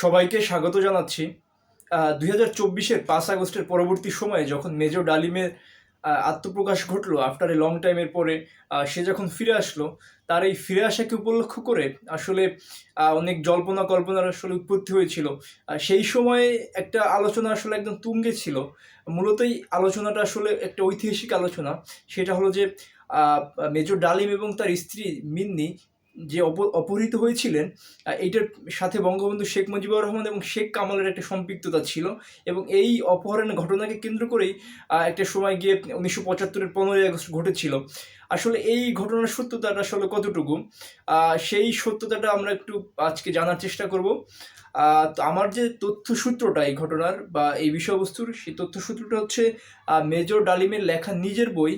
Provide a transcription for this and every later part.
সবাইকে স্বাগত জানাচ্ছি। 2024-এর 5 আগস্টের পরবর্তী সময়ে যখন মেজর ডালিমের আত্মপ্রকাশ ঘটলো আফটার এ লং টাইমের পরে, সে যখন ফিরে আসলো, তার এই ফিরে আসাকে উপলক্ষ করে আসলে অনেক জল্পনা কল্পনার আসলে উৎপত্তি হয়েছিল। সেই সময়ে একটা আলোচনা আসলে একদম তুঙ্গে ছিল। মূলত এই আলোচনাটা আসলে একটা ঐতিহাসিক আলোচনা। সেটা হলো যে মেজর ডালিম এবং তার স্ত্রী মিন্নি যে অপহৃত হয়েছিলেন, এইটার সাথে বঙ্গবন্ধু শেখ মুজিবুর রহমান এবং শেখ কামালের একটা সম্পৃক্ততা ছিল। এবং এই অপহরণের ঘটনাকে কেন্দ্র করেই একটা সময় গিয়ে 1975-এর 15ই আগস্ট ঘটেছিল। আসলে এই ঘটনার সত্যতাটা আসলে কতটুকু, সেই সত্যতাটা আমরা একটু আজকে জানার চেষ্টা করব। তো আমার যে তথ্যসূত্রটা এই ঘটনার বা এই বিষয়বস্তুর, সেই তথ্যসূত্রটা হচ্ছে মেজর ডালিমের লেখা নিজের বই,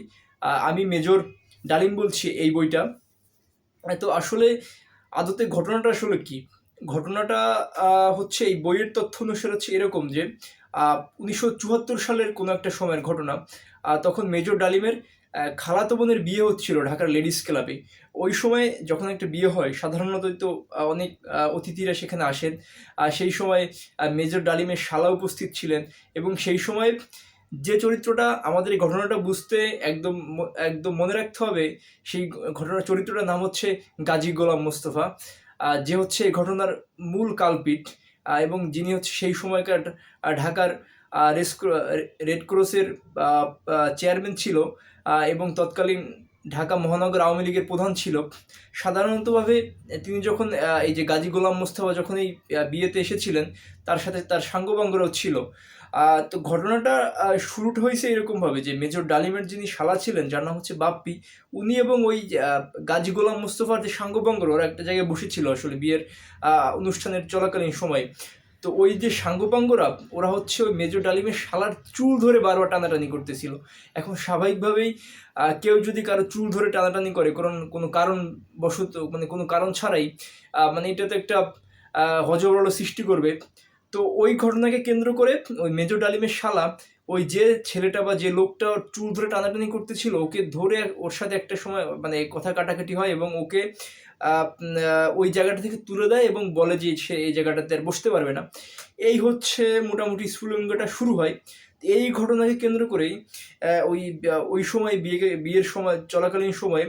আমি মেজর ডালিম বলছি, এই বইটা। তো আসলে আদতে ঘটনাটা আসলে কি? ঘটনাটা হচ্ছে এই বইয়ের তথ্য অনুসারে হচ্ছে এরকম যে 1974 সালের কোনো একটা সময়ের ঘটনা। তখন মেজর ডালিমের খালাতো বোনের বিয়ে হচ্ছিল ঢাকার লেডিস ক্লাবে। ওই সময় যখন একটা বিয়ে হয়, সাধারণত তো অনেক অতিথিরা সেখানে আসেন। সেই সময় মেজর ডালিমের শালা উপস্থিত ছিলেন। এবং সেই সময় যে চরিত্রটা, আমাদের এই ঘটনাটা বুঝতে একদম একদম মনে রাখতে হবে, সেই ঘটনার চরিত্রটার নাম হচ্ছে গাজী গোলাম মোস্তফা, যে হচ্ছে এই ঘটনার মূল কালপিট। এবং যিনি হচ্ছে সেই সময়কার ঢাকার রেড ক্রসের চেয়ারম্যান ছিল, এবং তৎকালীন ঢাকা মহানগর আওয়ামী লীগের প্রধান ছিল। সাধারণতভাবে তিনি যখন এই যে গাজী গোলাম মোস্তফা যখন এই বিয়েতে এসেছিলেন, তার সাথে তার সাঙ্গপাঙ্গরাও ছিল। তো ঘটনাটা শুরুটা হয়েছে এরকমভাবে যে মেজর ডালিমের যিনি শালা ছিলেন, যার নাম হচ্ছে বাপ্পি, উনি এবং ওই গাজী গোলাম মোস্তফার যে সাঙ্গপাঙ্গরা, ওরা একটা জায়গায় বসেছিল আসলে বিয়ের অনুষ্ঠানের চলাকালীন সময়। তো ওই যে সাঙ্গপাঙ্গরা, ওরা হচ্ছে ওই মেজর ডালিমের শালার চুল ধরে বারবার টানাটানি করতেছিল। এখন স্বাভাবিকভাবেই কেউ যদি কারো চুল ধরে টানাটানি করে কোনো কারণ বশত, মানে কোনো কারণ ছাড়াই, মানে এটা তো একটা হযবরল সৃষ্টি করবে। তো ওই ঘটনাকে কেন্দ্র করে ওই মেজর ডালিমের শালা, ওই যে ছেলেটা বা যে লোকটা চুল ধরে টানাটানি করতেছিল, ওকে ধরে ওর সাথে একটা সময় মানে কথা কাটাকাটি হয়, এবং ওকে ওই জায়গাটা থেকে তুলে দেয় এবং বলে যে সে এই জায়গাটাতে আর বসতে পারবে না। এই হচ্ছে মোটামুটি স্ফুলিঙ্গটা শুরু হয়। এই ঘটনাকে কেন্দ্র করেই ওই ওই সময় বিয়ের সময় চলাকালীন সময়ে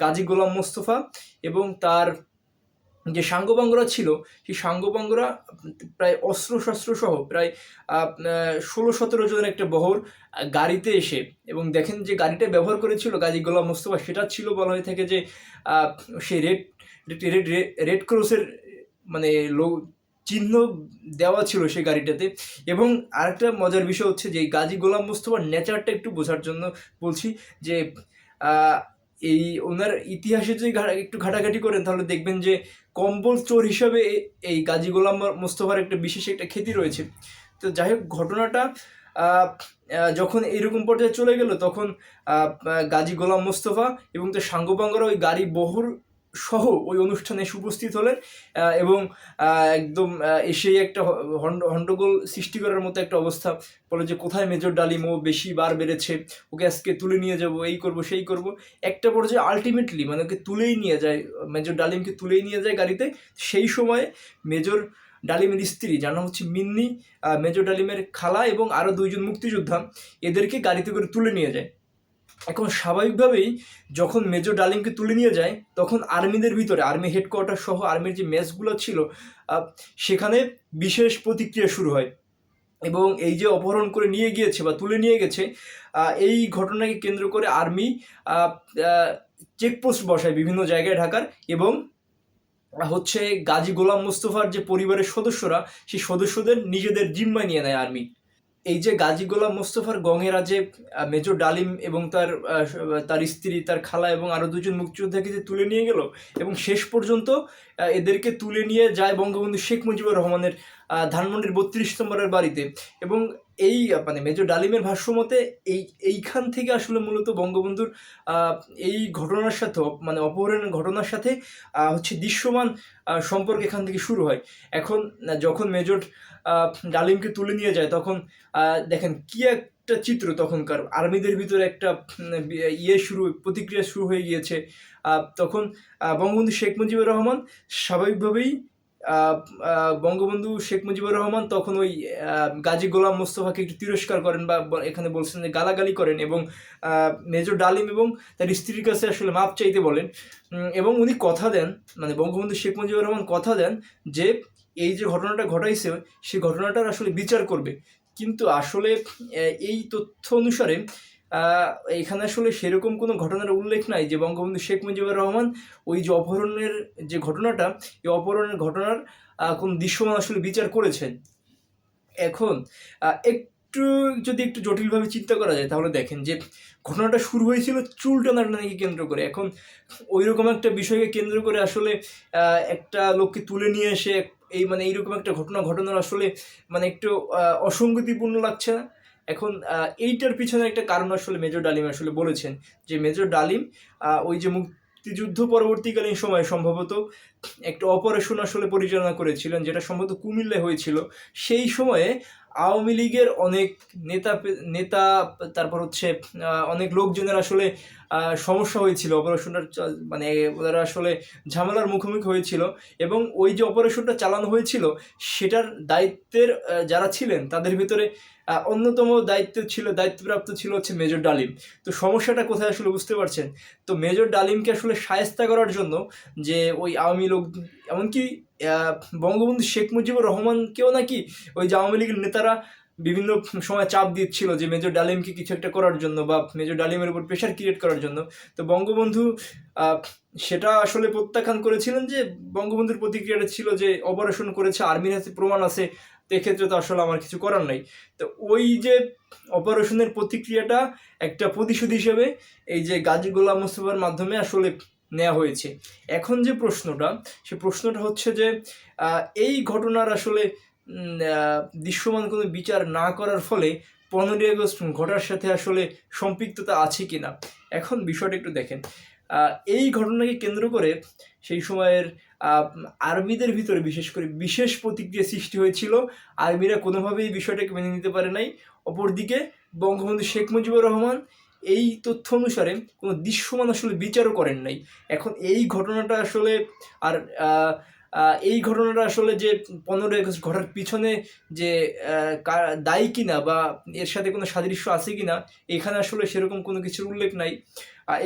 গাজী গোলাম মোস্তফা এবং তার যে সাঙ্গপাঙ্গরা ছিল, সেই সাঙ্গপাঙ্গরা প্রায় অস্ত্রশস্ত্র সহ প্রায় 16-17 জনের একটা বহর গাড়িতে এসে, এবং দেখেন যে গাড়িটা ব্যবহার করেছিল গাজী গোলাম মোস্তফা, সেটা ছিল বলা হয়ে থাকে যে সেই রেড রেড ক্রসের মানে চিহ্ন দেওয়া ছিল সেই গাড়িটাতে। এবং আরেকটা মজার বিষয় হচ্ছে যে গাজী গোলাম মোস্তফার নেচারটা একটু বোঝার জন্য বলছি, যে এই ওনার ইতিহাসে যদি একটু ঘাটাঘাটি করেন, তাহলে দেখবেন যে কম্বল চোর হিসাবে এই গাজী গোলাম মোস্তফার একটা বিশেষ একটা খ্যাতি রয়েছে। তো যাই হোক, ঘটনাটা যখন এইরকম পর্যায়ে চলে গেল, তখন গাজী গোলাম মোস্তফা এবং তার সাঙ্গপাঙ্গরা ওই গাড়ি বহর সহ ওই অনুষ্ঠানে এসে উপস্থিত হলেন। এবং একদম এসেই একটা হন্ডগোল সৃষ্টি করার মতো একটা অবস্থা। বলে যে কোথায় মেজর ডালিম, ও বেশি বার বেড়েছে, ওকে আজকে তুলে নিয়ে যাব, এই করব সেই করব। একটা পর্যায়ে আলটিমেটলি মানে ওকে তুলেই নিয়ে যায়, মেজর ডালিমকে তুলেই নিয়ে যায় গাড়িতে। সেই সময় মেজর ডালিমের স্ত্রী, যার নাম হচ্ছে মিন্নি, মেজর ডালিমের খালা এবং আরও 2জন মুক্তিযোদ্ধা, এদেরকে গাড়িতে করে তুলে নিয়ে যায়। এখন স্বাভাবিকভাবেই যখন মেজর ডালিমকে তুলে নিয়ে যায়, তখন আর্মিদের ভিতরে, আর্মি হেডকোয়ার্টার সহ আর্মির যে মেসগুলো ছিল, সেখানে বিশেষ প্রতিক্রিয়া শুরু হয়। এবং এই যে অপহরণ করে নিয়ে গিয়েছে বা তুলে নিয়ে গেছে, এই ঘটনাকে কেন্দ্র করে আর্মি চেকপোস্ট বসায় বিভিন্ন জায়গায় ঢাকার। এবং হচ্ছে গাজী গোলাম মোস্তফার যে পরিবারের সদস্যরা, সেই সদস্যদের নিজেদের জিম্মায় নিয়ে নেয় আর্মি। এই যে গাজী গোলাম মোস্তফার গঙেরা যে মেজর ডালিম এবং তার স্ত্রী, তার খালা এবং আরও 2জন মুক্তিযোদ্ধাকে যে তুলে নিয়ে গেল, এবং শেষ পর্যন্ত এদেরকে তুলে নিয়ে যায় বঙ্গবন্ধু শেখ মুজিবুর রহমানের ধানমন্ডির 32 নম্বরের বাড়িতে। এবং এই মানে মেজর ডালিমের ভাষ্যমতে এইখান থেকে আসলে মূলত বঙ্গবন্ধুর এই ঘটনার সাথে, মানে অপহরণের ঘটনার সাথে হচ্ছে দৃশ্যমান সম্পর্ক এখান থেকে শুরু হয়। এখন যখন মেজর ডালিমকে তুলে নিয়ে যায়, তখন দেখেন কি একটা চিত্র, তখনকার আর্মিদের ভিতরে একটা প্রতিক্রিয়া শুরু হয়ে গিয়েছে। তখন বঙ্গবন্ধু শেখ মুজিবুর রহমান স্বাভাবিকভাবেই আহ, বঙ্গবন্ধু শেখ মুজিবুর রহমান তখন ওই গাজী গোলাম মোস্তফাকে একটু তিরস্কার করেন বা এখানে বলছেন যে গালাগালি করেন, এবং মেজর ডালিম এবং তার স্ত্রীর কাছে আসলে মাপ চাইতে বলেন। এবং উনি কথা দেন, মানে বঙ্গবন্ধু শেখ মুজিবুর রহমান কথা দেন যে এই যে ঘটনাটা ঘটাইছে সেই ঘটনাটার আসলে বিচার করবে। কিন্তু আসলে এই তথ্য অনুসারে এখানে আসলে সেরকম কোনো ঘটনার উল্লেখ নাই যে বঙ্গবন্ধু শেখ মুজিবুর রহমান ওই যে অপহরণের যে ঘটনাটা, এই অপহরণের ঘটনার কোন দৃশ্যমান আসলে বিচার করেছেন। এখন একটু যদি একটু জটিলভাবে চিন্তা করা যায় তাহলে দেখেন যে ঘটনাটা শুরু হয়েছিল চুল টানাটানিকে কেন্দ্র করে। এখন ওই রকম একটা বিষয়কে কেন্দ্র করে আসলে একটা লোককে তুলে নিয়ে এসে এই মানে এইরকম একটা ঘটনা ঘটানোর আসলে মানে একটু অসঙ্গতিপূর্ণ লাগছে না? এখন এইটার পিছনে একটা কারণ আসলে মেজর ডালিম আসলে বলেছেন যে মেজর ডালিম ওই যে মুক্তিযুদ্ধ পরবর্তীকালীন সময়ে সম্ভবত একটা অপারেশন আসলে পরিচালনা করেছিলেন, যেটা সম্ভবত কুমিল্লায় হয়েছিল। সেই সময়ে আওয়ামী লীগের অনেক নেতা নেতা তারপর হচ্ছে অনেক লোকজনের আসলে সমস্যা হয়েছিল অপারেশনটা, মানে ওরা আসলে ঝামেলার মুখোমুখি হয়েছিল। এবং ওই যে অপারেশনটা চালানো হয়েছিল সেটার দায়িত্বের যারা ছিলেন তাদের ভিতরে অন্যতম দায়িত্বপ্রাপ্ত ছিল হচ্ছে মেজর ডালিম। তো সমস্যাটা কোথায় আসলে বুঝতে পারছেন? তো মেজর ডালিমকে আসলে শায়েস্তা করার জন্য যে ওই আওয়ামী লোক, এমনকি বঙ্গবন্ধু শেখ মুজিবুর রহমানকেও নাকি ওই যে আওয়ামী লীগের নেতারা বিভিন্ন সময় চাপ দিচ্ছিল যে মেজর ডালিমকে কিছু একটা করার জন্য বা মেজর ডালিমের উপর প্রেশার ক্রিয়েট করার জন্য। তো বঙ্গবন্ধু সেটা আসলে প্রত্যাখ্যান করেছিলেন, যে বঙ্গবন্ধুর প্রতিক্রিয়াটা ছিল যে অপারেশন করেছে, আর্মির হাতে প্রমাণ আছে, তো এক্ষেত্রে তো আসলে আমার কিছু করার নাই। তো ওই যে অপারেশনের প্রতিক্রিয়াটা একটা প্রতিশোধ হিসেবে এই যে গাজী গোলাম মোস্তফার মাধ্যমে আসলে নেওয়া হয়েছে। এখন যে প্রশ্নটা, সে প্রশ্নটা হচ্ছে যে এই ঘটনার আসলে দৃশ্যমান কোনো বিচার না করার ফলে 15ই আগস্ট ঘটার সাথে আসলে সম্পৃক্ততা আছে কিনা। এখন বিষয়টা একটু দেখেন, এই ঘটনাকে কেন্দ্র করে সেই সময়ের আর্মিদের ভিতরে বিশেষ করে বিশেষ প্রতিক্রিয়া সৃষ্টি হয়েছিল। আর্মিরা কোনোভাবেই বিষয়টাকে মেনে নিতে পারে নাই। অপরদিকে বঙ্গবন্ধু শেখ মুজিবুর রহমান এই তথ্য অনুসারে কোনো দৃশ্যমান আসলে বিচারও করেন নাই। এখন এই ঘটনাটা আসলে আর এই ঘটনাটা আসলে যে 15ই আগস্ট ঘটার পিছনে যে দায়ী কিনা বা এর সাথে কোনো সাদৃশ্য আছে কিনা, এখানে আসলে সেরকম কোনো কিছুর উল্লেখ নাই।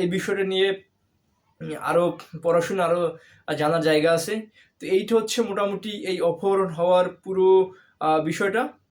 এই বিষয়টা নিয়ে আরও পড়াশোনা, আরও জানার জায়গা আছে। তো এইটা হচ্ছে মোটামুটি এই অপহরণ হওয়ার পুরো বিষয়টা।